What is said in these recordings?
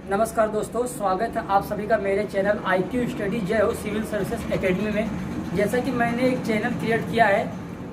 नमस्कार दोस्तों, स्वागत है आप सभी का मेरे चैनल IQ स्टडी जय हो सिविल सर्विसेज एकेडमी में। जैसा कि मैंने एक चैनल क्रिएट किया है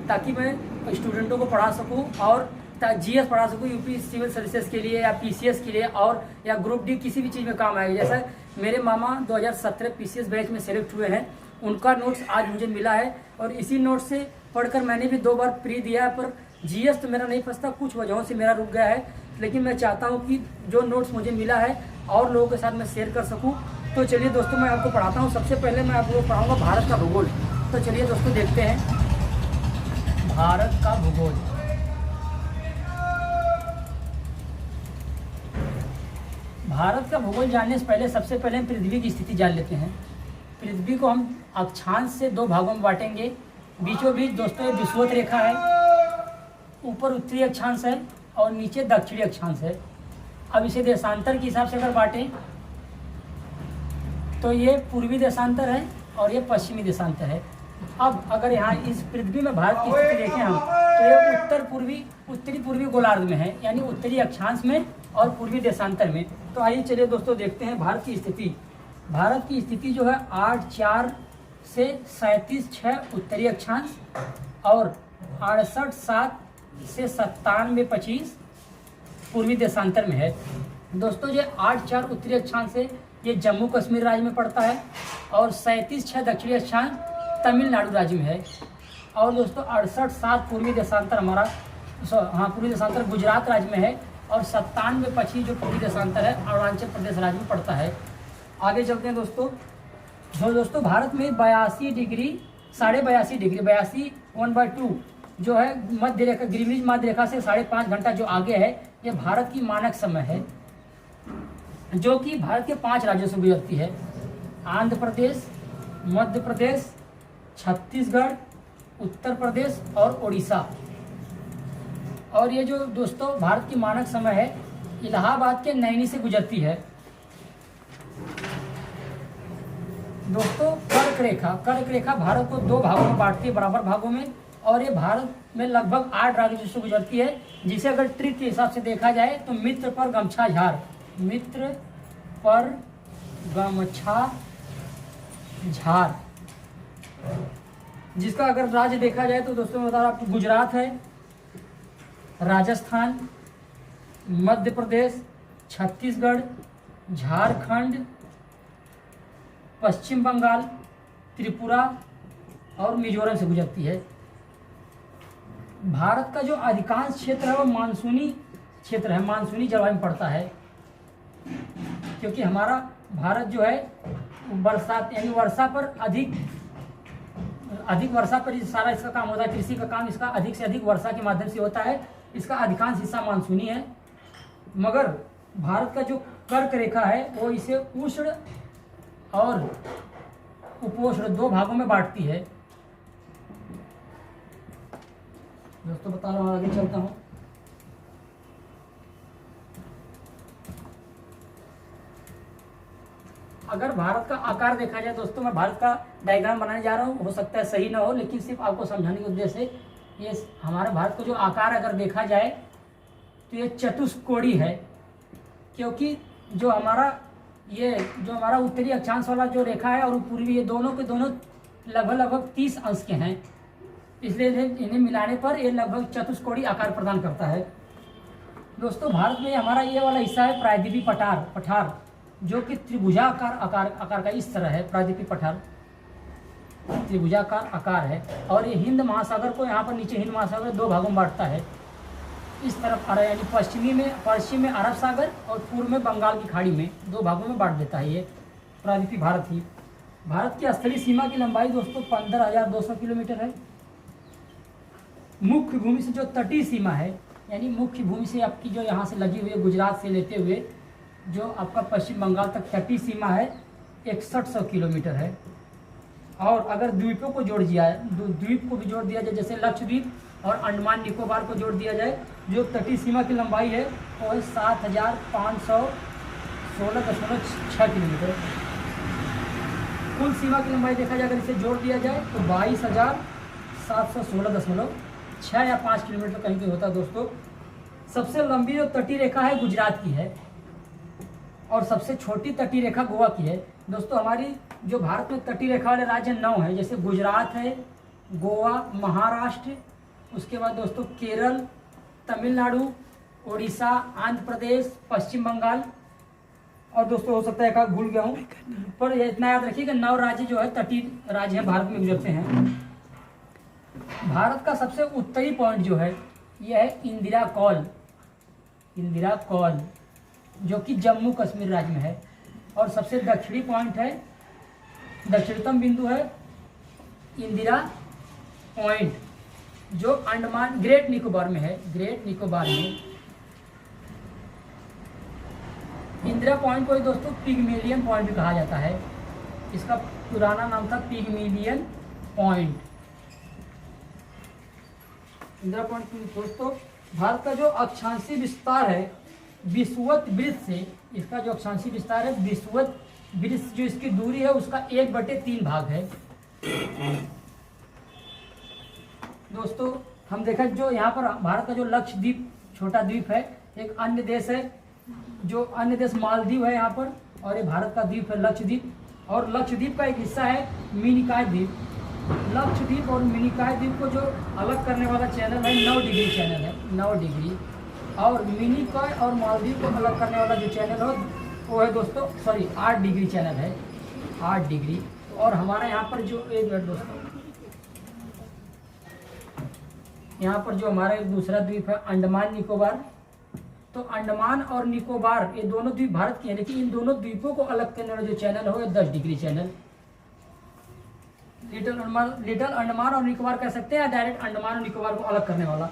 ताकि मैं स्टूडेंटों को पढ़ा सकूं और GS पढ़ा सकूं यूपी सिविल सर्विसेज के लिए या PCS के लिए और या ग्रुप डी किसी भी चीज़ में काम आएगा। जैसा मेरे मामा 2017 PCS बैच में सेलेक्ट हुए हैं, उनका नोट्स आज मुझे मिला है और इसी नोट्स से पढ़कर मैंने भी 2 बार प्री दिया है, पर GS तो मेरा नहीं फंसता, कुछ वजहों से मेरा रुक गया है। लेकिन मैं चाहता हूं कि जो नोट्स मुझे मिला है और लोगों के साथ मैं शेयर कर सकूं। तो चलिए दोस्तों, मैं आपको पढ़ाता हूं। सबसे पहले मैं आपको पढ़ाऊंगा भारत का भूगोल। तो चलिए दोस्तों देखते हैं भारत का भूगोल। भारत का भूगोल जानने से पहले सबसे पहले हम पृथ्वी की स्थिति जान लेते हैं। पृथ्वी को हम अक्षांश से 2 भागों में बांटेंगे। बीचों बीच दोस्तों ये विषुवत रेखा है, ऊपर उत्तरी अक्षांश है और नीचे दक्षिणी अक्षांश है। अब इसे देशांतर के हिसाब से अगर बांटें तो ये पूर्वी देशांतर है और ये पश्चिमी देशांतर है। अब अगर यहाँ इस पृथ्वी में भारत की स्थिति देखें हम तो ये उत्तरी पूर्वी गोलार्ध में है, यानी उत्तरी अक्षांश में और पूर्वी देशांतर में। तो आइए चलिए दोस्तों देखते हैं भारत की स्थिति। भारत की स्थिति जो है 8-4 से 37-6 उत्तरी अक्षांश और 68-7 से 97-25 पूर्वी देशांतर में है। दोस्तों ये 8-4 उत्तरी अक्षांश है, ये जम्मू कश्मीर राज्य में पड़ता है और 37-6 दक्षिणी अक्षांश तमिलनाडु राज्य में है। और दोस्तों 68-7 पूर्वी देशांतर हमारा पूर्वी देशांतर गुजरात राज्य में है और 97-25 जो पूर्वी देशांतर है अरुणाचल प्रदेश राज्य में पड़ता है। आगे चलते हैं दोस्तों भारत में 82 डिग्री 1/2 जो है मध्य रेखा, ग्रीनिच मध्य रेखा से 5.5 घंटा जो आगे है, ये भारत की मानक समय है, जो कि भारत के 5 राज्यों से गुजरती है। आंध्र प्रदेश, मध्य प्रदेश, छत्तीसगढ़, उत्तर प्रदेश और उड़ीसा। और ये जो दोस्तों भारत की मानक समय है, इलाहाबाद के नैनी से गुजरती है। दोस्तों कर्क रेखा भारत को 2 भागों में बांटती है, बराबर भागों में, और ये भारत में लगभग 8 राज्यों से गुजरती है, जिसे अगर ट्रिक के हिसाब से देखा जाए तो मित्र पर गमछा झार, जिसका अगर राज्य देखा जाए तो दोस्तों मैं बता रहा हूं आपको, गुजरात है, राजस्थान, मध्य प्रदेश, छत्तीसगढ़, झारखंड, पश्चिम बंगाल, त्रिपुरा और मिजोरम से गुजरती है। भारत का जो अधिकांश क्षेत्र है वो मानसूनी क्षेत्र है, मानसूनी जलवायु में पड़ता है, क्योंकि हमारा भारत जो है बरसात यानी वर्षा पर अधिक वर्षा पर सारा इसका काम होता है। कृषि का काम इसका अधिक से अधिक वर्षा के माध्यम से होता है। इसका अधिकांश हिस्सा मानसूनी है, मगर भारत का जो कर्क रेखा है वो इसे उष्ण और उपोष्ण 2 भागों में बांटती है। दोस्तों बता रहा हूँ, आगे चलता हूँ। अगर भारत का आकार देखा जाए दोस्तों, मैं भारत का डायग्राम बनाने जा रहा हूँ, हो सकता है सही ना हो, लेकिन सिर्फ आपको समझाने के उद्देश्य से ये हमारे भारत का जो आकार अगर देखा जाए तो ये चतुष्कोणीय है, क्योंकि जो हमारा उत्तरी अक्षांश वाला जो रेखा है और पूर्वी, ये दोनों के दोनों लगभग 30 अंश के हैं, इसलिए इन्हें मिलाने पर ये लगभग चतुष्कोणीय आकार प्रदान करता है। दोस्तों भारत में हमारा ये वाला हिस्सा है प्रायद्वीपीय पठार, जो कि त्रिभुजाकार आकार का इस तरह है। प्रायद्वीपीय पठार त्रिभुजाकार आकार है और ये हिंद महासागर को यहाँ पर नीचे हिंद महासागर 2 भागों में बांटता है। इस तरफ यानी पश्चिम में अरब सागर और पूर्व में बंगाल की खाड़ी में 2 भागों में बांट देता है ये प्रायद्वीपीय भारत ही। भारत की स्थलीय सीमा की लंबाई दोस्तों 15,200 किलोमीटर है। मुख्य भूमि से जो तटीय सीमा है, यानी मुख्य भूमि से आपकी जो यहाँ से लगी हुई है, गुजरात से लेते हुए जो आपका पश्चिम बंगाल तक तटीय सीमा है 6100 किलोमीटर है। और अगर द्वीपों को जोड़ दिया द्वीप को भी जोड़ दिया जाए, जैसे लक्षद्वीप और अंडमान निकोबार को जोड़ दिया जाए, जो तटीय सीमा की लंबाई है वो है 7516.6 किलोमीटर। कुल सीमा की लंबाई देखा जाए अगर इसे जोड़ दिया जाए तो 22,716.6 या 5 किलोमीटर कहीं पे होता है दोस्तों। सबसे लंबी जो तटीय रेखा है गुजरात की है और सबसे छोटी तटीय रेखा गोवा की है। दोस्तों हमारी जो भारत में तटीय रेखा वाले राज्य 9 है, जैसे गुजरात है, गोवा, महाराष्ट्र, उसके बाद दोस्तों केरल, तमिलनाडु, उड़ीसा, आंध्र प्रदेश, पश्चिम बंगाल, और दोस्तों हो सकता है एक भूल गया हूँ, पर इतना याद रखिए कि 9 राज्य जो है तटीय राज्य है भारत में गुजरते हैं। भारत का सबसे उत्तरी पॉइंट जो है यह है इंदिरा कौल, जो कि जम्मू कश्मीर राज्य में है। और सबसे दक्षिणी पॉइंट है, दक्षिणतम बिंदु है इंदिरा पॉइंट, जो अंडमान ग्रेट निकोबार में है। ग्रेट निकोबार में इंदिरा पॉइंट को दोस्तों पिगमेलियन पॉइंट भी कहा जाता है। इसका पुराना नाम था पिगमेलियन पॉइंट। इंदिरा पॉइंट दोस्तों भारत का जो अक्षांशीय विस्तार है विषुवत वृत्त से, इसका जो अक्षांशीय विस्तार है विषुवत वृत्त जो इसकी दूरी है उसका 1/3 भाग है। दोस्तों हम देखा जो यहाँ पर भारत का जो लक्षद्वीप छोटा द्वीप है, एक अन्य देश है, जो अन्य देश मालदीव है यहाँ पर, और ये भारत का द्वीप है लक्षद्वीप। और लक्षद्वीप का एक हिस्सा है मिनिकॉय द्वीप। लक्षद्वीप और मिनिकॉय द्वीप को जो अलग करने वाला चैनल है 9 डिग्री चैनल है, 9 डिग्री। और मिनिकॉय और मालदीव को अलग करने वाला जो चैनल है वो है दोस्तों 8 डिग्री चैनल है, 8 डिग्री। और हमारा यहाँ पर जो एक मिनट दोस्तों, यहाँ पर जो हमारा एक दूसरा द्वीप है अंडमान निकोबार, तो अंडमान और निकोबार ये दोनों द्वीप भारत के हैं, लेकिन इन दोनों द्वीपों को अलग करने वाला जो चैनल है वो 10 डिग्री चैनल। लिटिल अंडमान और निकोबार कह सकते हैं, या डायरेक्ट अंडमान और निकोबार को अलग करने वाला।